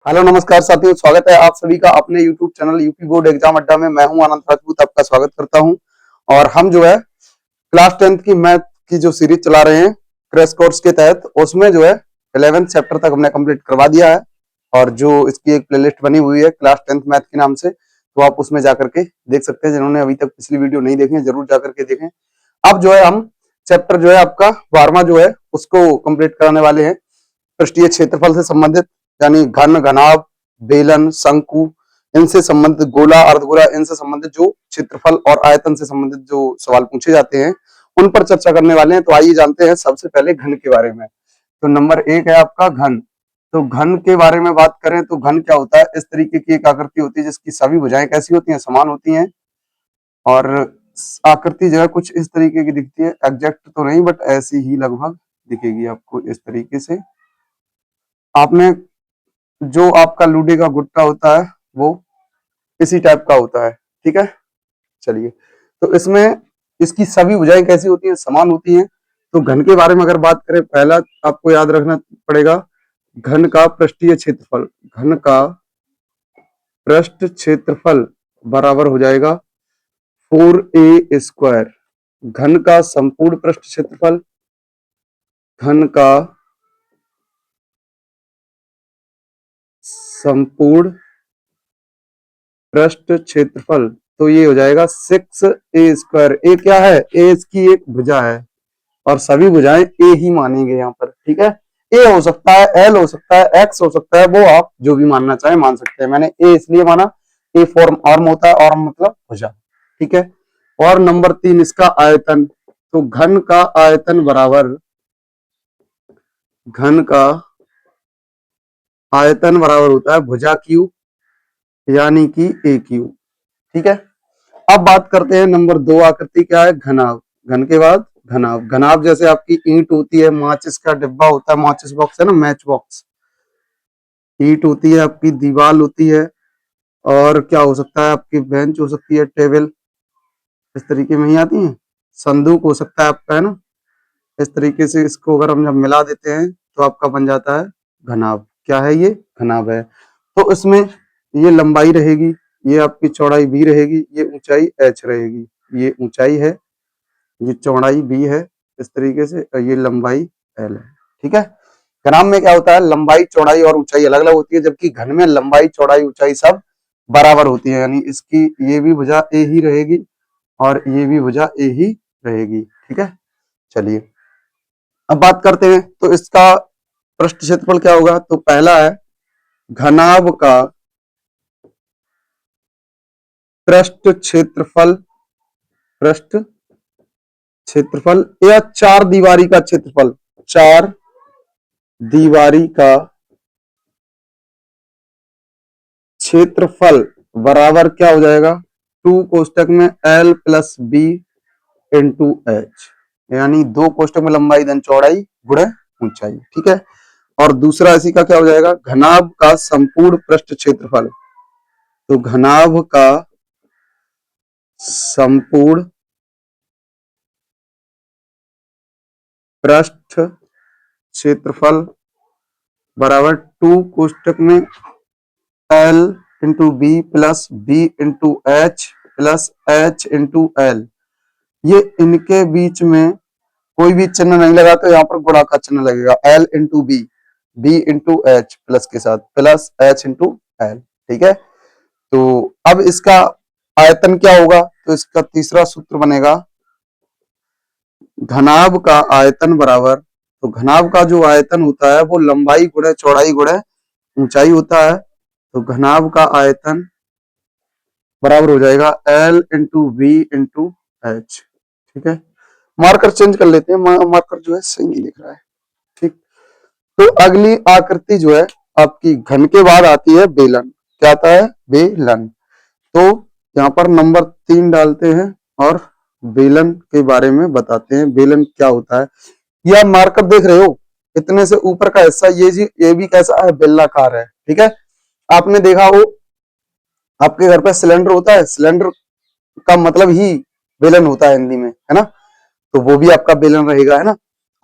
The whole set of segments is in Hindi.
हेलो नमस्कार साथियों, स्वागत है आप सभी का अपने YouTube channel UP board exam अड्डा में। मैं हूं आनंद राजपूत, आपका स्वागत करता हूं। और हम जो है क्लास 10th की मैथ की जो सीरीज चला रहे हैं क्रैश कोर्स के तहत, उसमें जो है 11th चैप्टर तक हमने कंप्लीट करवा दिया है। और जो इसकी एक प्लेलिस्ट बनी हुई है क्लास 10th मैथ के नाम से, तो आप उसमें जाकर के देख सकते हैं। जिन्होंने अभी तक पिछली वीडियो नहीं देखी है जरूर जाकर के देखें। अब जो है हम चैप्टर जो है आपका 12वां जो है उसको कंप्लीट कराने वाले हैं। पृष्ठीय क्षेत्रफल से संबंधित, यानी घन, घनाभ, बेलन, शंकु, इनसे संबंधित, गोला, अर्धगोला, इनसे संबंधित जो क्षेत्रफल और आयतन से संबंधित जो सवाल पूछे जाते हैं उन पर चर्चा करने वाले हैं। तो आइए जानते हैं सबसे पहले घन के बारे में। तो नंबर 1 है आपका घन। तो घन के बारे में बात करें तो घन क्या होता है? इस तरीके की एक आकृति होती है जिसकी सभी भुजाएं कैसी होती हैं? समान होती हैं। और आकृति जो है कुछ इस तरीके की दिखती है, एग्जैक्ट तो नहीं बट ऐसी ही लगभग दिखेगी आपको इस तरीके से। आपने जो आपका लूडे का गुट्टा होता है वो इसी टाइप का होता है, ठीक है। चलिए, तो इसमें इसकी सभी भुजाएं कैसी होती हैं? समान होती हैं। तो घन के बारे में अगर बात करें, पहला आपको याद रखना पड़ेगा घन का पृष्ठीय क्षेत्रफल। घन का पृष्ठ क्षेत्रफल बराबर हो जाएगा 4a²। घन का संपूर्ण पृष्ठ क्षेत्रफल, घन का संपूर्ण पृष्ठ क्षेत्रफल, तो ये हो जाएगा 6a²। ए क्या है? ए इसकी एक भुजा है और सभी भुजाएं ए ही मानेंगे यहाँ पर, ठीक है। ए हो सकता है, एल हो सकता है, एक्स हो सकता है, वो आप जो भी मानना चाहे मान सकते हैं। मैंने ए इसलिए माना, ए फॉर्म आर्म होता है, आर्म मतलब भुजा, ठीक है। और नंबर 3 इसका आयतन। तो घन का आयतन बराबर, घन का आयतन बराबर होता है भुजा क्यू, यानी कि ए क्यू, ठीक है। अब बात करते हैं नंबर 2 आकृति क्या है? घनाभ। घन के बाद घनाभ। घनाभ जैसे आपकी ईंट होती है, माचिस का डिब्बा होता है, माचिस बॉक्स है ना, मैच बॉक्स। ईंट होती है आपकी, दीवार होती है, और क्या हो सकता है? आपकी बेंच हो सकती है, टेबल इस तरीके में ही आती है। संदूक हो सकता है आपका, है ना। इस तरीके से इसको अगर हम जब मिला देते हैं तो आपका बन जाता है घनाभ। क्या है ये? घनाभ है। तो इसमें ये लंबाई रहेगी, ये आपकी चौड़ाई b रहेगी, ये ऊंचाई h रहेगी। ये ऊंचाई है, ये चौड़ाई b है इस तरीके से, और ये लंबाई l है, ठीक है। घनाभ में क्या होता है? लंबाई, चौड़ाई और ऊंचाई अलग अलग होती है, जबकि घन में लंबाई, चौड़ाई, ऊंचाई सब बराबर होती है। यानी इसकी ये भी भुजा ए ही रहेगी और ये भी भुजा ए ही रहेगी, ठीक है। चलिए, अब बात करते हैं तो इसका पृष्ठ क्षेत्रफल क्या होगा? तो पहला है घनाभ का पृष्ठ क्षेत्रफल, पृष्ठ क्षेत्रफल या चार दीवारी का क्षेत्रफल। चार दीवारी का क्षेत्रफल बराबर क्या हो जाएगा? 2 कोष्टक में L plus B into H, यानी 2 कोष्टक में लंबाई धन चौड़ाई गुणे ऊंचाई, ठीक है। और दूसरा इसी का क्या हो जाएगा? घनाभ का संपूर्ण पृष्ठ क्षेत्रफल। तो घनाभ का संपूर्ण पृष्ठ क्षेत्रफल बराबर 2 कोष्टक में L into b plus b into h plus h into l. ये इनके बीच में कोई भी चिन्ह नहीं लगा तो यहाँ पर गुणा का चिन्ह लगेगा, L into b, b into h plus के साथ, प्लस एच इंटू एल, ठीक है। तो अब इसका आयतन क्या होगा? तो इसका तीसरा सूत्र बनेगा घनाभ का आयतन बराबर, तो घनाभ का जो आयतन होता है वो लंबाई गुणे चौड़ाई गुणे ऊंचाई होता है। तो घनाभ का आयतन बराबर हो जाएगा L into b into h, ठीक है। मार्कर चेंज कर लेते हैं, मार्कर जो है सही नहीं दिख रहा है, ठीक। तो अगली आकृति जो है आपकी घन के बाद आती है बेलन। क्या आता है? बेलन। तो यहाँ पर नंबर 3 डालते हैं और बेलन के बारे में बताते हैं। बेलन क्या होता है? ये आप मार्कर देख रहे हो, इतने से ऊपर का हिस्सा ये भी कैसा है? बेलनाकार है, ठीक है। आपने देखा हो आपके घर पे सिलेंडर होता है, सिलेंडर का मतलब ही बेलन होता है हिंदी में, है ना। तो वो भी आपका बेलन रहेगा, है ना।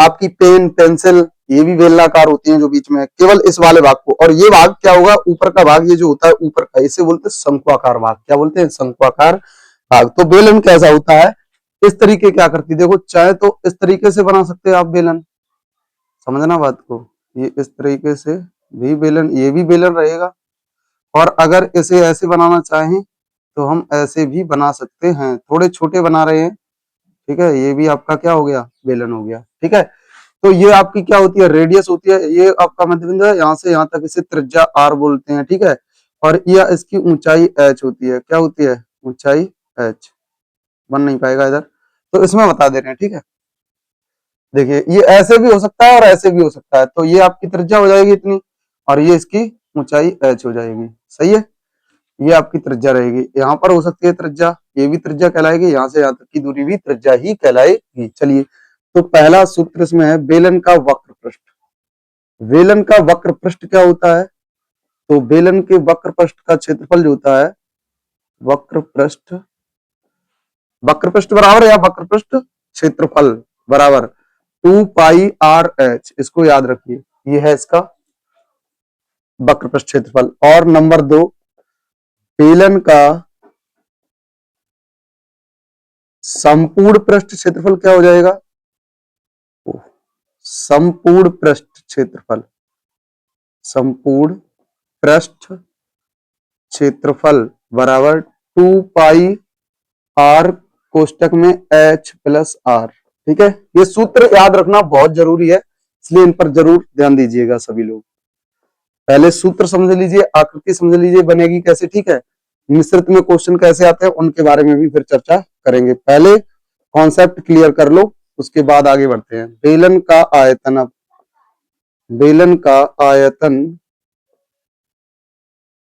आपकी पेन पेंसिल ये भी बेलनाकार होती हैं जो बीच में, केवल इस वाले भाग को। और ये भाग क्या होगा, ऊपर का भाग, ये जो होता है ऊपर का, इसे बोलते हैं शंक्वाकार भाग। क्या बोलते हैं, शंक्वाकार भाग। तो बेलन कैसा होता है, इस तरीके क्या करती है, देखो चाहे तो इस तरीके से बना सकते हो आप बेलन, समझना बात को, ये इस तरीके से भी बेलन, ये भी बेलन रहेगा। और अगर इसे ऐसे बनाना चाहें तो हम ऐसे भी बना सकते हैं, थोड़े छोटे बना रहे हैं, ठीक है। ये भी आपका क्या हो गया, बेलन हो गया, ठीक है। तो ये आपकी क्या होती है, रेडियस होती है, ये आपका मध्यबिंदु है, यहाँ से यहाँ तक इसे त्रिज्या आर बोलते हैं, ठीक है। और यह इसकी ऊंचाई एच होती है, क्या होती है, ऊंचाई एच। बन नहीं पाएगा इधर, तो इसमें बता दे रहे हैं, ठीक है। देखिए ये ऐसे भी हो सकता है और ऐसे भी हो सकता है, तो ये आपकी त्रिज्या हो जाएगी इतनी, और ये इसकी ऊंचाई एच हो जाएगी, सही है। ये आपकी त्रिज्या रहेगी, यहाँ पर हो सकती है त्रिज्या, ये भी त्रिज्या कहलाएगी, यहाँ से यहाँ तक की दूरी भी त्रिज्या ही कहलाएगी। चलिए, तो पहला सूत्र इसमें है बेलन का वक्र पृष्ठ। बेलन का वक्र पृष्ठ क्या होता है, तो बेलन के वक्र पृष्ठ का क्षेत्रफल जो होता है, वक्र पृष्ठ, वक्र पृष्ठ बराबर या वक्र पृष्ठ क्षेत्रफल बराबर 2 पाई आर एच, इसको याद रखिए, ये है इसका वक्र पृष्ठ क्षेत्रफल। और नंबर 2, बेलन का संपूर्ण पृष्ठ क्षेत्रफल क्या हो जाएगा, संपूर्ण पृष्ठ क्षेत्रफल, संपूर्ण पृष्ठ क्षेत्रफल बराबर 2 पाई आर कोष्टक में एच प्लस आर, ठीक है। ये सूत्र याद रखना बहुत जरूरी है, इसलिए इन पर जरूर ध्यान दीजिएगा सभी लोग। पहले सूत्र समझ लीजिए, आकृति समझ लीजिए बनेगी कैसे, ठीक है। मिश्रित में क्वेश्चन कैसे आते हैं उनके बारे में भी फिर चर्चा करेंगे, पहले कॉन्सेप्ट क्लियर कर लो, उसके बाद आगे बढ़ते हैं। बेलन का आयतन, अब बेलन का आयतन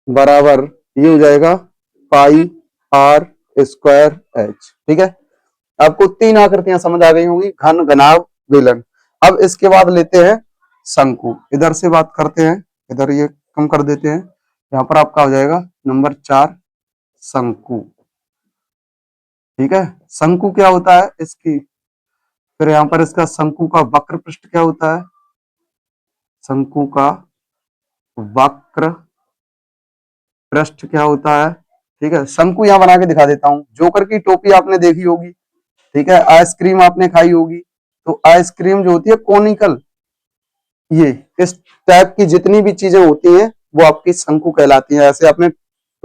बराबर ये हो जाएगा पाई आर स्क्वायर एच, ठीक है। आपको 3 आकृतियां समझ आ गई होंगी, घन, घनाभ, बेलन। अब इसके बाद लेते हैं शंकु, इधर से बात करते हैं, इधर ये कम कर देते हैं, यहाँ पर आपका हो जाएगा नंबर 4 शंकु, ठीक है। शंकु क्या होता है इसकी, फिर यहाँ पर इसका शंकु का वक्र पृष्ठ क्या होता है, शंकु का वक्र पृष्ठ क्या होता है, ठीक है। शंकु यहाँ बना के दिखा देता हूँ, जोकर की टोपी आपने देखी होगी, ठीक है। आइसक्रीम आपने खाई होगी, तो आइसक्रीम जो होती है कोनिकल, ये इस टाइप की जितनी भी चीजें होती हैं वो आपकी शंकु कहलाती हैं। ऐसे आपने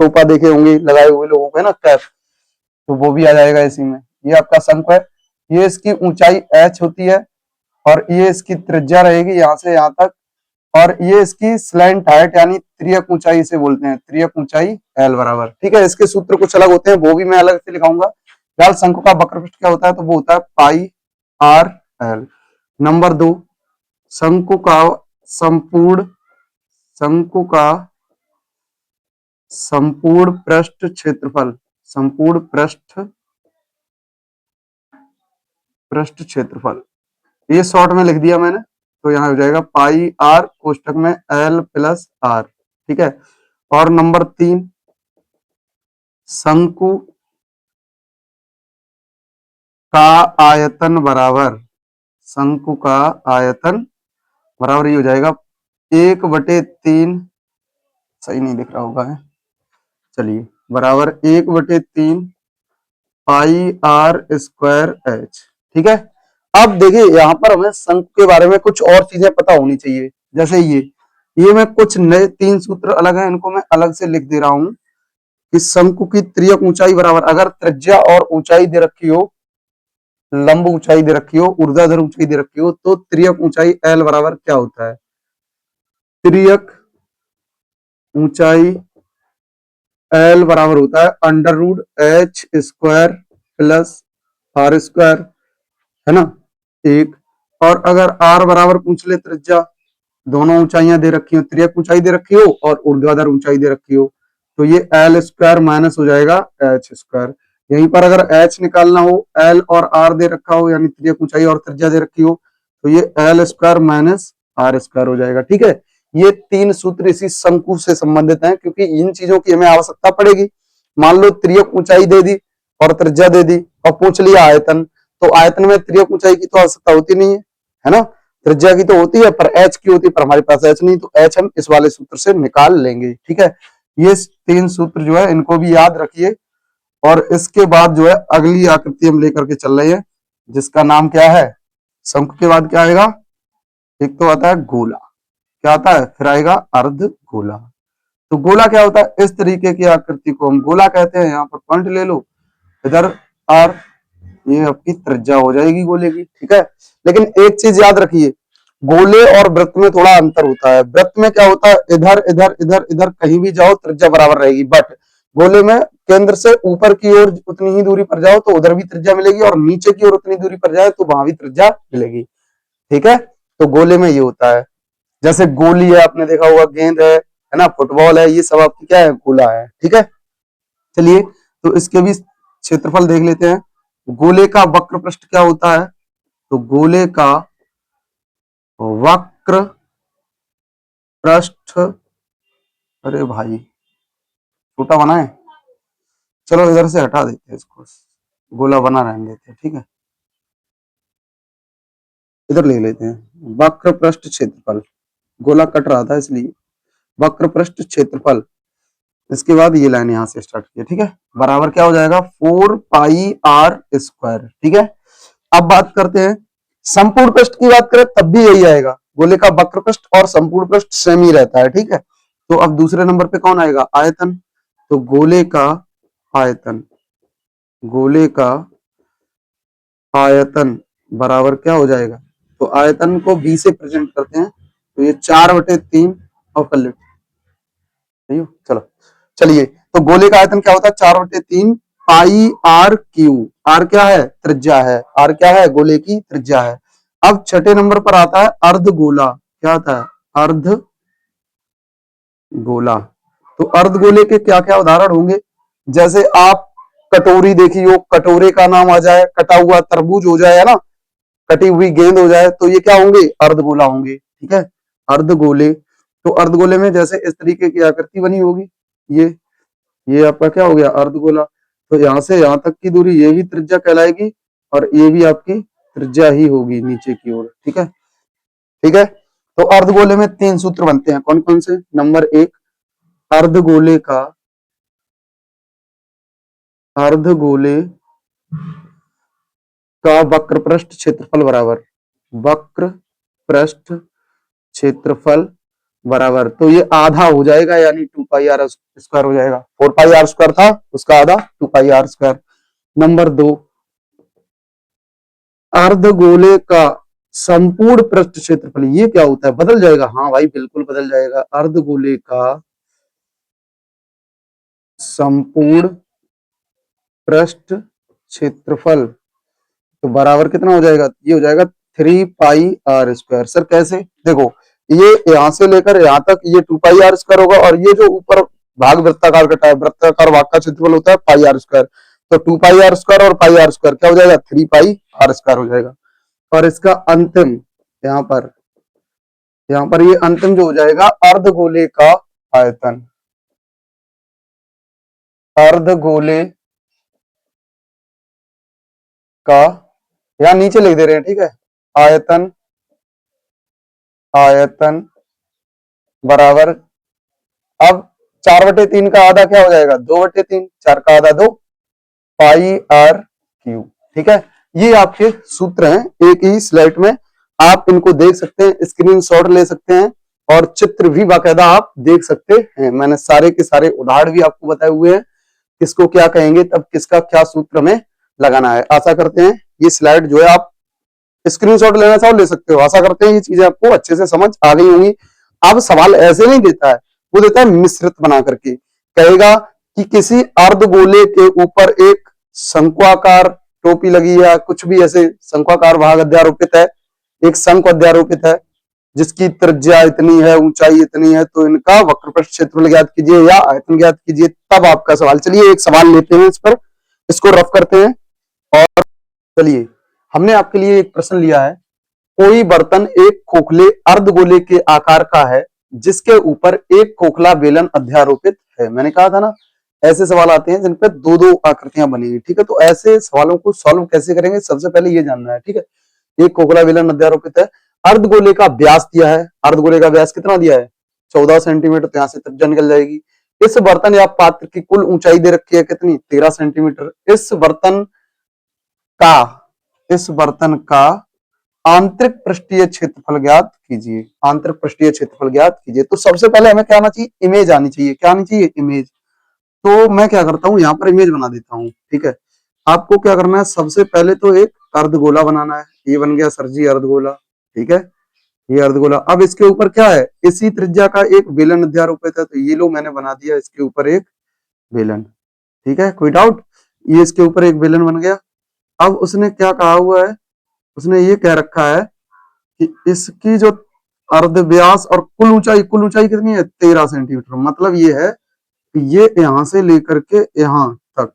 टोपा देखे होंगे लगाए हुए लोगों को, है ना, कैप, तो वो भी आ जाएगा इसी में। ये आपका शंकु है, ये इसकी ऊंचाई एच होती है, और ये इसकी त्रिज्या रहेगी यहाँ से यहाँ तक, और ये इसकी स्लैंट हाइट यानी त्रियक ऊंचाई इसे बोलते हैं, त्रियक ऊंचाई एल बराबर, ठीक है। इसके सूत्र कुछ अलग होते हैं, वो भी मैं अलग से लिखाऊंगा। फिलहाल शंकु का वक्र पृष्ठ क्या होता है, तो वो होता है पाई आर एल। नंबर 2, शंकु का संपूर्ण, शंकु का संपूर्ण पृष्ठ क्षेत्रफल, संपूर्ण पृष्ठ क्षेत्रफल, ये शॉर्ट में लिख दिया मैंने, तो यहाँ हो जाएगा पाई आर कोष्टक में एल प्लस आर, ठीक है। और नंबर 3, शंकु का आयतन बराबर, शंकु का आयतन बराबर ये हो जाएगा 1/3, सही नहीं दिख रहा होगा है, चलिए, बराबर 1/3 पाई आर स्क्वायर एच, ठीक है। अब देखिए यहाँ पर हमें शंकु के बारे में कुछ और चीजें पता होनी चाहिए, जैसे ये मैं कुछ नए 3 सूत्र अलग हैं, इनको मैं अलग से लिख दे रहा हूं कि शंकु की त्रियक ऊंचाई बराबर, अगर त्रिज्या और ऊंचाई दे रखी हो, लंब ऊंचाई दे रखी हो, ऊर्ध्वाधर ऊंचाई दे रखी हो, तो त्रियक ऊंचाई एल बराबर क्या होता है, त्रियक ऊंचाई एल बराबर होता है under root h square plus r square, है ना, एक। और अगर आर बराबर पूछ ले त्रिज्या, दोनों ऊंचाइयां दे रखी हो, त्रियक ऊंचाई दे रखी हो और ऊर्ध्वाधर ऊंचाई दे रखी हो, तो ये एल स्क्वायर माइनस हो जाएगा एच स्क्वायर। यहीं पर अगर एच निकालना हो, एल और आर दे रखा हो, यानी त्रियक ऊंचाई और त्रिज्या दे रखी हो, तो ये l square minus r square हो जाएगा, ठीक है। ये 3 सूत्र इसी शंकु से संबंधित हैं, क्योंकि इन चीजों की हमें आवश्यकता पड़ेगी। मान लो त्रियक ऊंचाई दे दी और त्रिज्या दे दी और पूछ लिया आयतन, तो आयतन में त्रियक ऊंचाई की तो आवश्यकता होती नहीं है, है ना। त्रिज्या की तो होती है पर एच की होती है, पर हमारे पास एच नहीं, तो एच हम इस वाले सूत्र से निकाल लेंगे। ठीक है, ये 3 सूत्र जो है इनको भी याद रखिए। और इसके बाद जो है अगली आकृति हम लेकर के चल रहे हैं, जिसका नाम क्या है, शंकु के बाद क्या आएगा, एक तो आता है गोला, क्या आता है, फिर आएगा अर्ध गोला। तो गोला क्या होता है, इस तरीके की आकृति को हम गोला कहते हैं। यहाँ पर पॉइंट ले लो, इधर आर, ये आपकी त्रिज्या हो जाएगी गोले की। ठीक है, लेकिन एक चीज याद रखिए, गोले और वृत्त में थोड़ा अंतर होता है। वृत्त में क्या होता है, इधर इधर इधर इधर कहीं भी जाओ त्रिज्या बराबर रहेगी, बट गोले में केंद्र से ऊपर की ओर उतनी ही दूरी पर जाओ तो उधर भी त्रिज्या मिलेगी, और नीचे की ओर उतनी दूरी पर जाए तो वहां भी त्रिज्या मिलेगी। ठीक है, तो गोले में ये होता है, जैसे गोली है आपने देखा होगा, गेंद है ना, फुटबॉल है, ये सब आपकी क्या है, गोला है। ठीक है, चलिए तो इसके भी क्षेत्रफल देख लेते हैं। गोले का वक्र पृष्ठ क्या होता है, तो गोले का वक्र पृष्ठ, अरे भाई छोटा बना है, चलो इधर से हटा देते हैं इसको, गोला बना रहने देते हैं। ठीक है, इधर ले लेते हैं वक्र पृष्ठ क्षेत्रफल, गोला कट रहा था इसलिए, वक्र पृष्ठ क्षेत्रफल। इसके बाद ये लाइन यहां से स्टार्ट किया। ठीक है, बराबर क्या हो जाएगा, 4 पाई आर स्क्वायर। ठीक है, अब बात करते हैं संपूर्ण पृष्ठ की, बात करें तब भी यही आएगा, गोले का वक्र पृष्ठ और संपूर्ण पृष्ठ सेम ही रहता है। ठीक है, तो अब दूसरे नंबर पे कौन आएगा, आयतन। तो गोले का आयतन, गोले का आयतन बराबर क्या हो जाएगा, तो आयतन को बी से प्रेजेंट करते हैं, तो ये 4/3 और कर लेते हैं। चलो चलिए, तो गोले का आयतन क्या होता है, 4/3 पाई आर क्यू। आर क्या है, त्रिज्या है, आर क्या है, गोले की त्रिज्या है। अब छठे नंबर पर आता है अर्ध गोला, क्या आता है, अर्ध गोला। तो अर्ध गोले के क्या क्या उदाहरण होंगे, जैसे आप कटोरी देखी हो, कटोरे का नाम आ जाए, कटा हुआ तरबूज हो जाए, है ना, कटी हुई गेंद हो जाए, तो ये क्या होंगे, अर्धगोला होंगे। ठीक है, अर्धगोले। तो अर्धगोले में जैसे इस तरीके की आकृति बनी होगी, ये आपका क्या हो गया, अर्धगोला। तो यहां से यहां तक की दूरी ये भी त्रिज्या कहलाएगी, और ये भी आपकी त्रिज्या ही होगी नीचे की ओर। ठीक है, ठीक है, तो अर्धगोले में 3 सूत्र बनते हैं, कौन कौन से, नंबर 1, अर्धगोले का, अर्धगोले का वक्र पृष्ठ क्षेत्रफल बराबर, वक्र पृष्ठ क्षेत्रफल बराबर, तो ये आधा हो जाएगा, यानी 2 पाई आर स्क्वायर हो जाएगा। 4 पाई आर स्क्वायर था, उसका आधा 2 पाई आर स्क्वायर। नंबर 2, अर्धगोले का संपूर्ण पृष्ठ क्षेत्रफल, ये क्या होता है, बदल जाएगा, हाँ भाई बिल्कुल बदल जाएगा। अर्धगोले का संपूर्ण पृष्ठ क्षेत्रफल, तो बराबर कितना हो जाएगा, ये हो जाएगा 3 पाई आर स्क्वायर। सर कैसे, देखो ये यहां से लेकर यहां तक ये 2 पाई आर स्क्वायर होगा, और ये जो ऊपर भाग वृत्ताकार कटा है, वृत्ताकार भाग का क्षेत्रफल होता है पाई आर स्क्वायर, तो 2 पाई आर स्क्वायर और पाई आर स्क्वायर क्या हो जाएगा, 3 पाई आर स्क्वायर हो जाएगा। और इसका अंतिम यहाँ पर ये अंतिम जो हो जाएगा, अर्धगोले का आयतन, अर्धगोले का, यहाँ नीचे लिख दे रहे हैं। ठीक है, आयतन, आयतन बराबर, अब 4/3 का आधा क्या हो जाएगा, 2/3, 4 का आधा 2 पाई आर क्यूब। ठीक है, ये आपके सूत्र हैं, एक ही स्लाइड में आप इनको देख सकते हैं, स्क्रीनशॉट ले सकते हैं, और चित्र भी बाकायदा आप देख सकते हैं। मैंने सारे के सारे उदाहरण भी आपको बताए हुए हैं, किसको क्या कहेंगे, तब किसका क्या सूत्र में लगाना है। आशा करते हैं ये स्लाइड जो है आप स्क्रीनशॉट लेना चाहो ले सकते हो। आशा करते हैं ये चीजें आपको अच्छे से समझ आ गई होंगी। अब सवाल ऐसे नहीं देता है, वो देता है मिश्रित बना करके, कहेगा कि किसी अर्धगोले के ऊपर एक शंक्वाकार टोपी लगी है, कुछ भी ऐसे शंक्वाकार भाग अध्यारोपित है, एक शंख अध्यारोपित है जिसकी त्रिज्या इतनी है, ऊंचाई इतनी है, तो इनका वक्रपृष्ठ क्षेत्रफल ज्ञात कीजिए या आयतन ज्ञात कीजिए, तब आपका सवाल। चलिए एक सवाल लेते हैं, इस पर इसको रफ करते हैं। और चलिए हमने आपके लिए एक प्रश्न लिया है, कोई बर्तन एक खोखले अर्धगोले के आकार का है जिसके ऊपर एक खोखला बेलन अध्यारोपित है। मैंने कहा था ना, ऐसे सवाल आते हैं जिन पे 2-2 आकृतियां बनेगी। ठीक है, तो ऐसे सवालों को सॉल्व कैसे करेंगे, सबसे पहले ये जानना है। ठीक है, एक खोखला बेलन अध्यारोपित है। अर्धगोले का व्यास दिया है, अर्धगोले का व्यास कितना दिया है 14 सेंटीमीटर, तो यहां से त्रिज्या निकल जाएगी। इस बर्तन या पात्र की कुल ऊंचाई दे रखी है कितनी 13 सेंटीमीटर। का इस बर्तन का आंतरिक पृष्ठीय क्षेत्रफल ज्ञात कीजिए, आंतरिक पृष्ठीय क्षेत्रफल ज्ञात कीजिए। तो सबसे पहले हमें क्या आना चाहिए, इमेज आनी चाहिए। क्या आनी चाहिए, इमेज। तो मैं क्या करता हूं, यहाँ पर इमेज बना देता हूँ, ठीक है। आपको क्या करना है, सबसे पहले तो एक अर्धगोला बनाना है। ये बन गया सर जी अर्धगोला, ठीक है, ये अर्धगोला। अब इसके ऊपर क्या है, इसी त्रिज्या का एक बेलन अध्यारोपित है, तो ये लो मैंने बना दिया इसके ऊपर एक बेलन, ठीक है, कोई डाउट। ये इसके ऊपर एक बेलन बन गया। अब उसने क्या कहा हुआ है, उसने ये कह रखा है कि इसकी जो अर्ध व्यास और कुल ऊंचाई कितनी है 13 सेंटीमीटर। मतलब ये है कि ये यहां से लेकर के यहां तक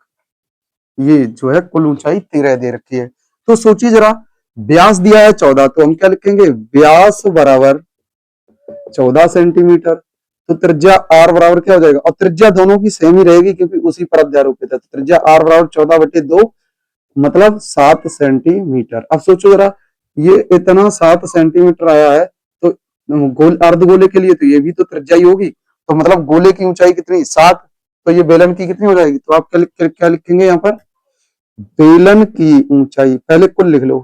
ये जो है कुल ऊंचाई 13 दे रखी है। तो सोचिए जरा, व्यास दिया है 14, तो हम क्या लिखेंगे, व्यास बराबर 14 सेंटीमीटर। तो त्रिज्या आर बराबर क्या हो जाएगा, और त्रिज्या दोनों की सेम ही रहेगी क्योंकि उसी पर अध्यारोपित है। तो त्रिज्या आर बराबर 14/2 मतलब 7 सेंटीमीटर। अब सोचो जरा, ये इतना 7 सेंटीमीटर आया है, तो गोल अर्धगोले के लिए तो ये भी तो त्रिज्या ही होगी। तो मतलब गोले की ऊंचाई कितनी 7, तो ये बेलन की कितनी हो जाएगी। तो आप क्या लिखेंगे यहाँ पर, बेलन की ऊंचाई, पहले कुल लिख लो,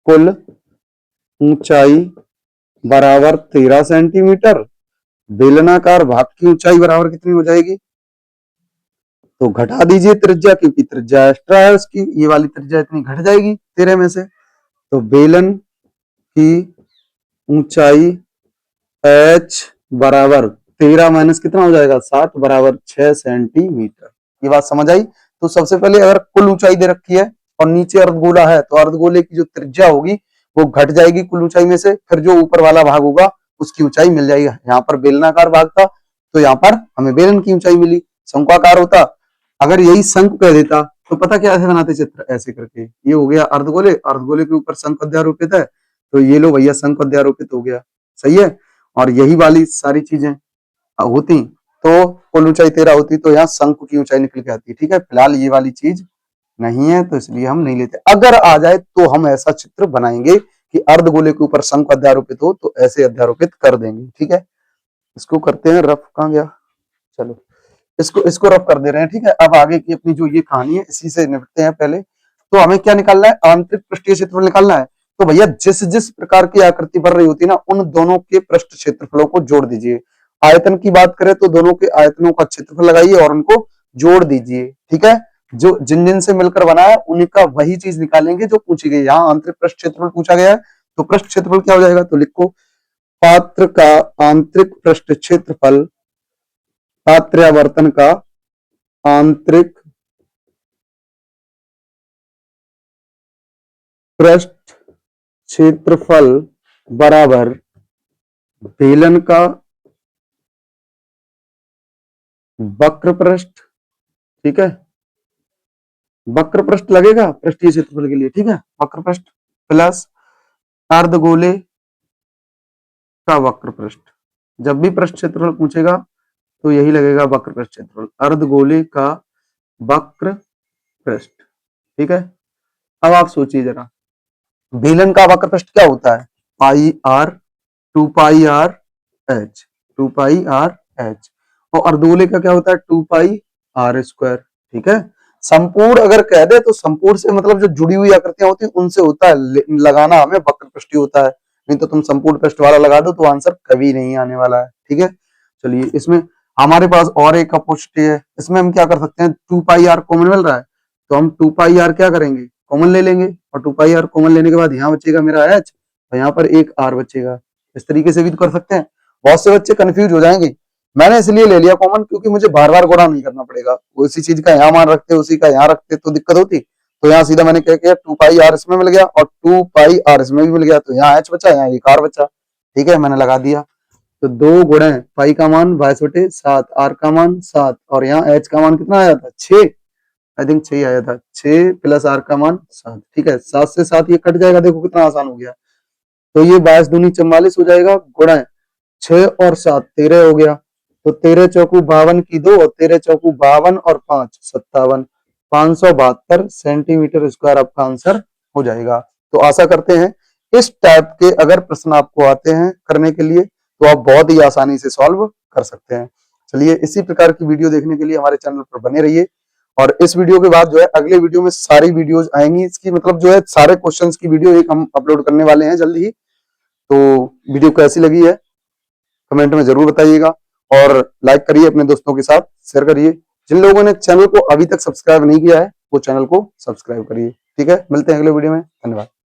कुल ऊंचाई बराबर 13 सेंटीमीटर, बेलनाकार भाग की ऊंचाई बराबर कितनी हो जाएगी, तो घटा दीजिए त्रिज्या, क्योंकि त्रिज्या एक्स्ट्रा है उसकी, ये वाली त्रिज्या इतनी घट जाएगी 13 में से। तो बेलन की ऊंचाई h बराबर 13 माइनस कितना हो जाएगा 7 बराबर 6 सेंटीमीटर। ये बात समझ आई। तो सबसे पहले अगर कुल ऊंचाई दे रखी है और नीचे अर्धगोला है, तो अर्धगोले की जो त्रिज्या होगी वो घट जाएगी कुल ऊंचाई में से, फिर जो ऊपर वाला भाग होगा उसकी ऊंचाई मिल जाएगी। यहाँ पर बेलनाकार भाग था तो यहाँ पर हमें बेलन की ऊंचाई मिली। शंक्वाकार होता, अगर यही शंकु कह देता तो पता क्या ऐसे बनाते चित्र, ऐसे करके। ये हो गया अर्धगोले, अर्धगोले के ऊपर शंकु अध्यारोपित है, तो ये लो भैया शंकु अध्यारोपित हो गया, सही है। और यही वाली सारी चीजें होती तो कुल ऊंचाई 13 होती, तो यहाँ शंकु की ऊंचाई निकल के आती है, ठीक है। फिलहाल ये वाली चीज नहीं है तो इसलिए हम नहीं लेते। अगर आ जाए तो हम ऐसा चित्र बनाएंगे कि अर्धगोले के ऊपर शंकु अध्यारोपित हो, तो ऐसे अध्यारोपित कर देंगे, ठीक है। इसको करते हैं रफ, कहाँ गया, चलो इसको इसको रफ कर दे रहे हैं, ठीक है। अब आगे की अपनी जो ये कहानी है इसी से निपटते हैं पहले। तो हमें क्या निकालना है, आंतरिक पृष्ठीय क्षेत्रफल निकालना है। तो भैया जिस जिस प्रकार की आकृति बन रही होती है ना, उन दोनों के पृष्ठ क्षेत्रफलों को जोड़ दीजिए। आयतन की बात करें तो दोनों के आयतनों का क्षेत्रफल लगाइए और उनको जोड़ दीजिए, ठीक है। जो जिन जिन से मिलकर बना है उनका वही चीज निकालेंगे जो पूछी गई। यहाँ आंतरिक पृष्ठ क्षेत्रफल पूछा गया है, तो पृष्ठ क्षेत्रफल क्या हो जाएगा, तो लिखो पात्र का आंतरिक पृष्ठ क्षेत्रफल, पात्र या बर्तन का आंतरिक पृष्ठ क्षेत्रफल बराबर बेलन का वक्र पृष्ठ, ठीक है। वक्र पृष्ठ लगेगा पृष्ठीय क्षेत्रफल के लिए, ठीक है। वक्र पृष्ठ प्लस अर्धगोले का वक्र पृष्ठ। जब भी पृष्ठ क्षेत्रफल पूछेगा तो यही लगेगा वक्र पृष्ठ क्षेत्रफल, अर्धगोले का वक्र पृष्ठ, ठीक है। अब आप सोचिए जरा, बेलन का वक्र पृष्ठ क्या होता है, pi r 2 pi r h, 2 pi r h. और अर्धगोले का क्या होता है 2 पाई आर स्क्वायर, ठीक है। संपूर्ण अगर कह दे तो संपूर्ण से मतलब जो जुड़ी हुई आकृतियां होती है उनसे होता है, लगाना हमें वक्र पृष्ठ होता है। नहीं तो तुम संपूर्ण पृष्ठ वाला लगा दो तो आंसर कभी नहीं आने वाला है, ठीक है। चलिए इसमें हमारे पास और एक अपॉर्चुनिटी है, इसमें हम क्या कर सकते हैं, 2 पाई आर कॉमन मिल रहा है तो हम 2 पाई आर क्या करेंगे, कॉमन ले लेंगे। और 2 पाई आर कॉमन लेने के बाद यहाँ बचेगा मेरा एच और यहाँ पर एक आर बचेगा। इस तरीके से भी तो कर सकते हैं। बहुत से बच्चे कंफ्यूज हो जाएंगे, मैंने इसलिए ले लिया कॉमन क्योंकि मुझे बार बार गुणा नहीं करना पड़ेगा। उसी चीज का यहाँ मान रखते उसी का यहाँ रखते तो दिक्कत होती। तो यहाँ सीधा मैंने क्या किया, 2 पाई आर इसमें मिल गया और 2 पाई आर इसमें भी मिल गया, तो यहाँ एच बचा, यहाँ एक आर बचा, ठीक है, मैंने लगा दिया। तो 2 गुणे पाई का मान 22/7, आर का मान 7 और यहाँ एच का मान कितना आया था 6, आई थिंक 6 आया था, 6 प्लस आर का मान 7, ठीक है। 7 से 7 ये कट जाएगा, देखो कितना आसान हो गया। तो ये 22 दूनी 44 हो जाएगा, गुणा 6 और 7 13 हो गया। तो 13 चौकू 52 की 2 और 13 चौकू 52 और 5 57, 572 सेंटीमीटर स्क्वायर आपका आंसर हो जाएगा। तो आशा करते हैं इस टाइप के अगर प्रश्न आपको आते हैं करने के लिए तो आप बहुत ही आसानी से सॉल्व कर सकते हैं। चलिए इसी प्रकार की वीडियो देखने के लिए हमारे चैनल पर बने रहिए। और इस वीडियो के बाद जो है अगले वीडियो में सारी वीडियोज आएंगी, इसकी मतलब जो है सारे क्वेश्चंस की वीडियो एक हम अपलोड करने वाले हैं जल्दी ही। तो वीडियो कैसी लगी है कमेंट में जरूर बताइएगा और लाइक करिए, अपने दोस्तों के साथ शेयर करिए। जिन लोगों ने चैनल को अभी तक सब्सक्राइब नहीं किया है वो चैनल को सब्सक्राइब करिए। ठीक है, मिलते हैं अगले वीडियो में। धन्यवाद।